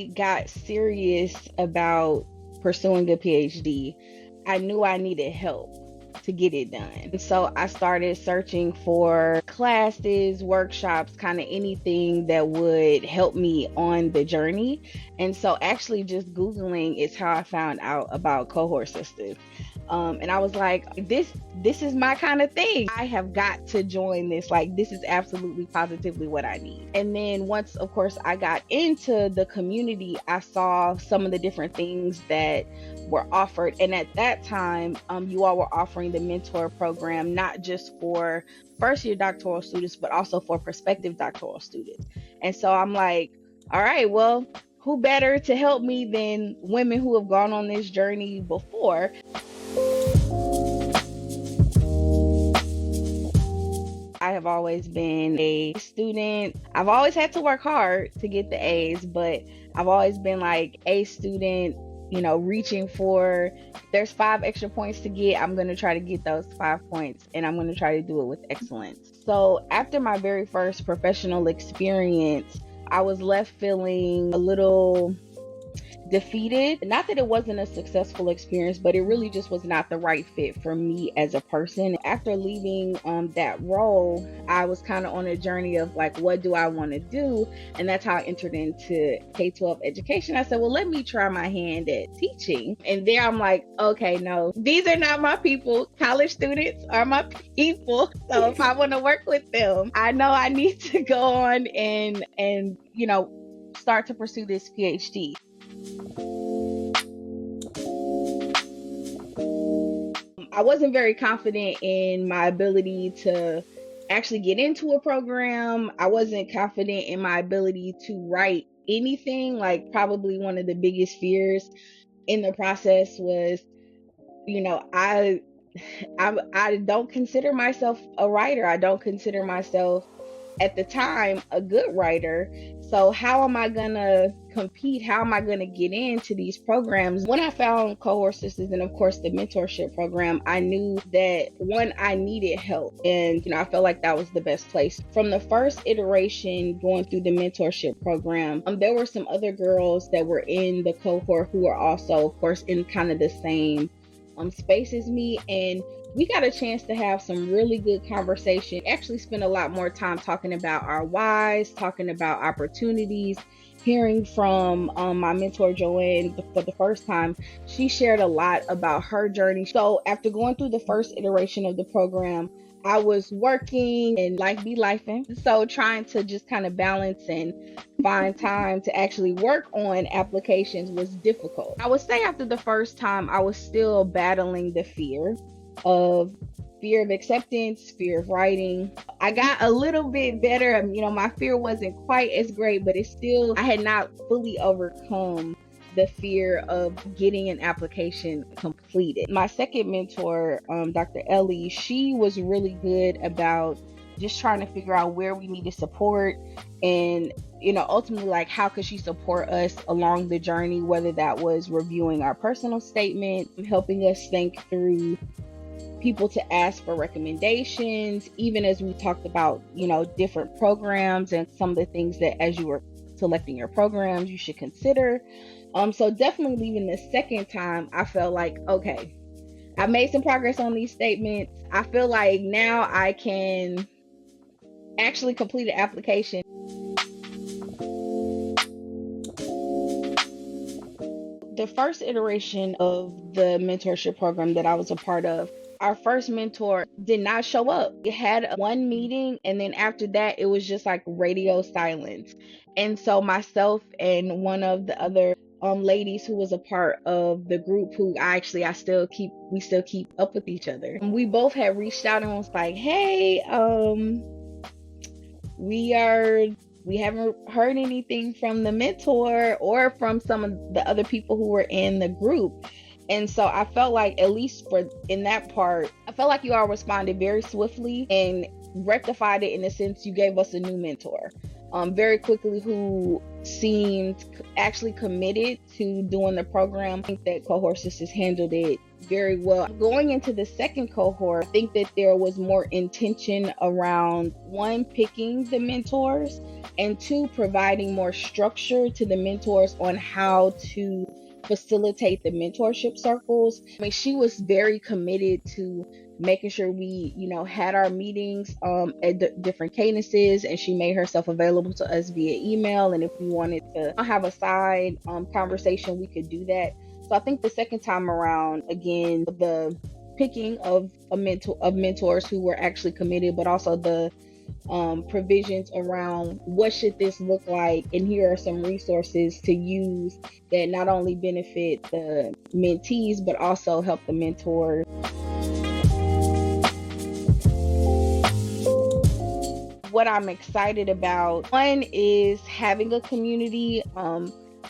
I got serious about pursuing a PhD, I knew I needed help to get it done. So I started searching for classes, workshops, kind of anything that would help me on the journey. And so actually just Googling is how I found out about Cohort Sistas. And I was like, this is my kind of thing. I have got to join this. Like, this is absolutely positively what I need. And then once, of course, I got into the community, I saw some of the different things that were offered. And at that time, you all were offering the mentor program, not just for first year doctoral students, but also for prospective doctoral students. And so I'm like, all right, well, who better to help me than women who have gone on this journey before? I have always been a student. I've always had to work hard to get the A's, but I've always been like a student, reaching for, there's 5 extra points to get, I'm going to try to get those 5 points, and I'm going to try to do it with excellence. So after my very first professional experience, I was left feeling a little defeated. Not that it wasn't a successful experience, but it really just was not the right fit for me as a person. After leaving that role, I was kind of on a journey of like, what do I want to do? And that's how I entered into K-12 education. I said, well, let me try my hand at teaching. And there I'm like, okay, no, these are not my people. College students are my people. So if I want to work with them, I know I need to go on and start to pursue this PhD. I wasn't very confident in my ability to actually get into a program. I wasn't confident in my ability to write anything. Like, probably one of the biggest fears in the process was, I don't consider myself a writer. I don't consider myself at the time a good writer. So how am I gonna compete? How am I gonna get into these programs? When I found Cohort Sistas and of course the mentorship program, I knew that one, I needed help, and I felt like that was the best place. From the first iteration going through the mentorship program, there were some other girls that were in the cohort who were also, of course, in kind of the same space as me, and we got a chance to have some really good conversation. Actually spent a lot more time talking about our whys, talking about opportunities, hearing from my mentor Joanne for the first time. She shared a lot about her journey. So after going through the first iteration of the program, I was working and life be lifing. So trying to just kind of balance and find time to actually work on applications was difficult. I would say after the first time, I was still battling the fear of acceptance, fear of writing. I got a little bit better. My fear wasn't quite as great, but I had not fully overcome the fear of getting an application completed. My second mentor, Dr. Ellie, she was really good about just trying to figure out where we needed support and, ultimately, like, how could she support us along the journey, whether that was reviewing our personal statement, helping us think through people to ask for recommendations, even as we talked about, different programs and some of the things that as you were selecting your programs, you should consider. So definitely leaving the second time, I felt like, okay, I made some progress on these statements. I feel like now I can actually complete an application. The first iteration of the mentorship program that I was a part of, our first mentor did not show up. It had one meeting, and then after that, it was just like radio silence. And so myself and one of the other ladies who was a part of the group, who we still keep up with each other. We both had reached out and was like, hey, we haven't heard anything from the mentor or from some of the other people who were in the group. And so I felt like, at least in that part, I felt like you all responded very swiftly and rectified it in the sense you gave us a new mentor very quickly who seemed actually committed to doing the program. I think that Cohort Sistas handled it very well. Going into the second cohort, I think that there was more intention around one, picking the mentors, and two, providing more structure to the mentors on how to facilitate the mentorship circles. I mean, she was very committed to making sure we, had our meetings at different cadences, and she made herself available to us via email. And if we wanted to have a side conversation, we could do that. So I think the second time around, again, the picking of mentors who were actually committed, but also the provisions around what should this look like, and here are some resources to use that not only benefit the mentees but also help the mentors. What I'm excited about, one, is having a community.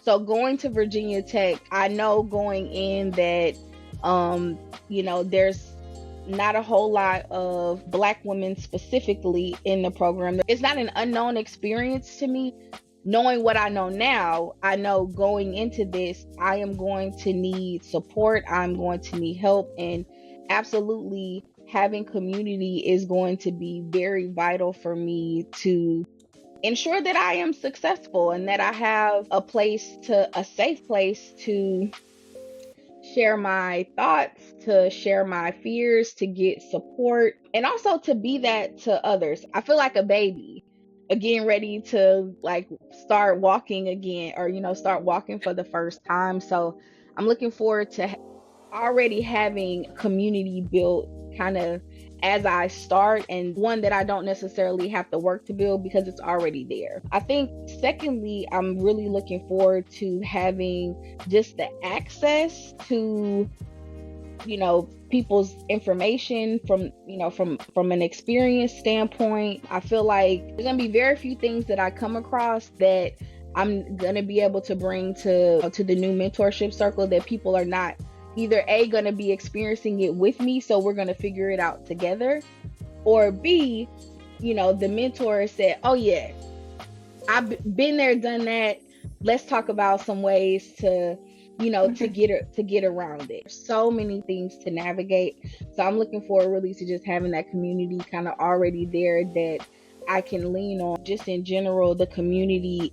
So going to Virginia Tech, I know going in that there's not a whole lot of Black women specifically in the program. It's not an unknown experience to me. Knowing what I know now, I know going into this, I am going to need support. I'm going to need help, and absolutely having community is going to be very vital for me to ensure that I am successful and that I have a safe place to share my thoughts, to share my fears, to get support, and also to be that to others. I feel like a baby again, ready to start walking again, or start walking for the first time. So I'm looking forward to already having community built kind of as I start, and one that I don't necessarily have to work to build because it's already there. I think secondly, I'm really looking forward to having just the access to people's information from an experience standpoint. I feel like there's gonna be very few things that I come across that I'm gonna be able to bring to the new mentorship circle that people are not either A, gonna be experiencing it with me, so we're gonna figure it out together, or B, the mentor said, oh yeah, I've been there, done that. Let's talk about some ways to get around it. So many things to navigate. So I'm looking forward really to just having that community kind of already there that I can lean on. Just in general, the community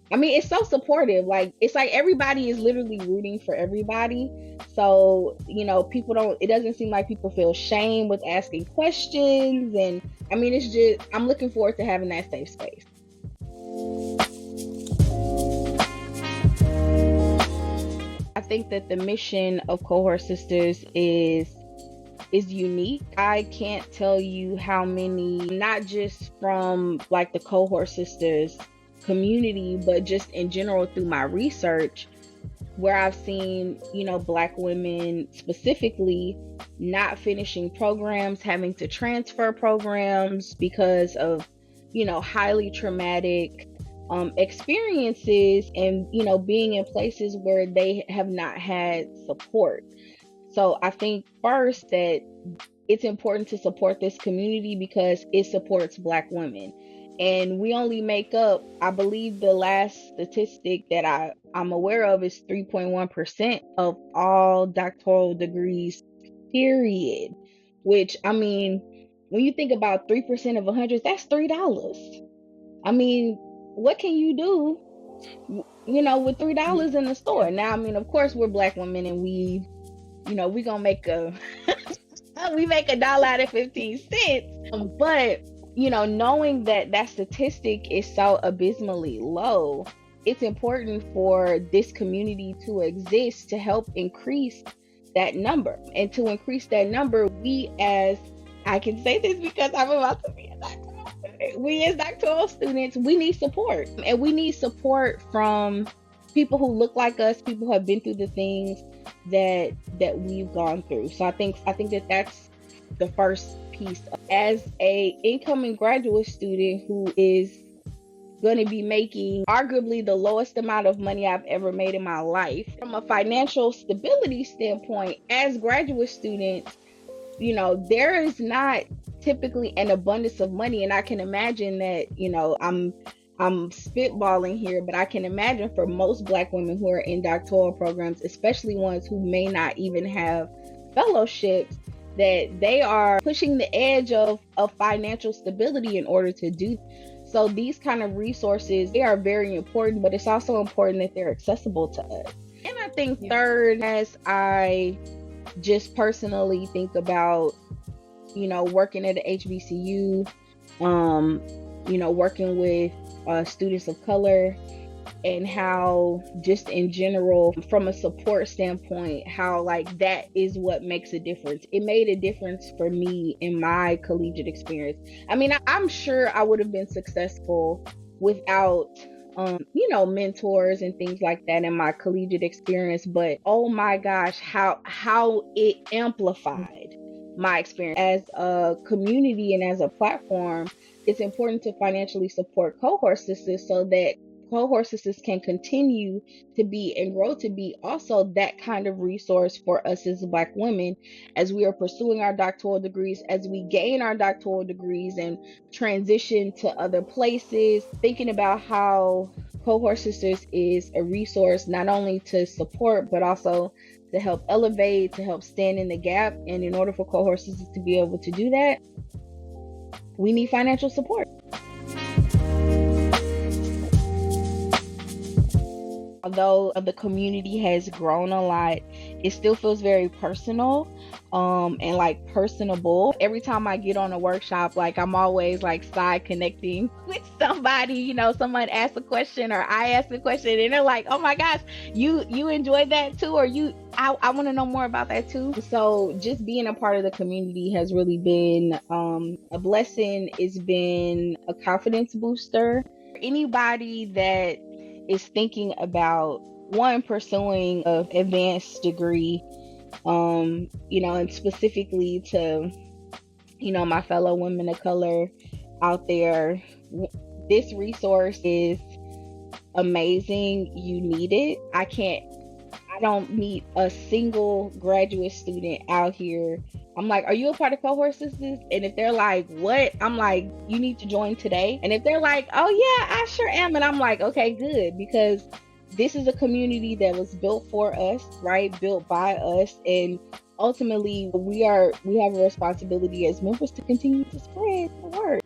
it's so supportive. It's like everybody is literally rooting for everybody. So, it doesn't seem like people feel shame with asking questions. And it's just, I'm looking forward to having that safe space. I think that the mission of Cohort Sistas is unique. I can't tell you how many, not just from the Cohort Sistas community, but just in general through my research, where I've seen, Black women specifically not finishing programs, having to transfer programs because of, highly traumatic experiences, and being in places where they have not had support. So I think first that it's important to support this community because it supports Black women, and we only make up, I believe the last statistic that I'm aware of is 3.1% of all doctoral degrees, period. Which, when you think about 3% of 100, that's $3. What can you do, with $3 in the store? Now, of course, we're Black women, and we gonna make we make $1 out of 15 cents. But, knowing that statistic is so abysmally low, it's important for this community to exist to help increase that number. And to increase that number, I can say this because I'm about to be a doctor. We as doctoral students, we need support, and we need support from people who look like us, people who have been through the things that we've gone through. So I think that that's the first piece. As a incoming graduate student who is going to be making arguably the lowest amount of money I've ever made in my life, from a financial stability standpoint, as graduate students, there is not typically an abundance of money. And I can imagine that, I'm spitballing here, but I can imagine for most Black women who are in doctoral programs, especially ones who may not even have fellowships, that they are pushing the edge of financial stability in order to do. So these kind of resources, they are very important, but it's also important that they're accessible to us. And I think third, as I just personally think about, working at the HBCU, working with students of color, and how just in general, from a support standpoint, how like that is what makes a difference. It made a difference for me in my collegiate experience. I mean, I'm sure I would have been successful without mentors and things like that in my collegiate experience, but oh my gosh, how it amplified my experience. As a community and as a platform, it's important to financially support Cohort Sistas so that Cohort Sistas can continue to be and grow to be also that kind of resource for us as Black women as we are pursuing our doctoral degrees, as we gain our doctoral degrees and transition to other places, thinking about how Cohort Sistas is a resource not only to support but also to help elevate, to help stand in the gap. And in order for Cohort Sistas to be able to do that, we need financial support. Although the community has grown a lot, it still feels very personal and like personable. Every time I get on a workshop, like I'm always like side connecting with somebody, someone asks a question or I ask a question and they're like, oh my gosh, you enjoyed that too, or I want to know more about that too. So just being a part of the community has really been a blessing. It's been a confidence booster. Anybody that is thinking about pursuing an advanced degree, and specifically to, my fellow women of color out there, this resource is amazing. You need it. I don't meet a single graduate student out here. I'm like, are you a part of Cohort Sistas? And if they're like, what? I'm like, you need to join today. And if they're like, oh yeah, I sure am. And I'm like, okay, good. Because this is a community that was built for us, right? Built by us. And ultimately we have a responsibility as members to continue to spread the word.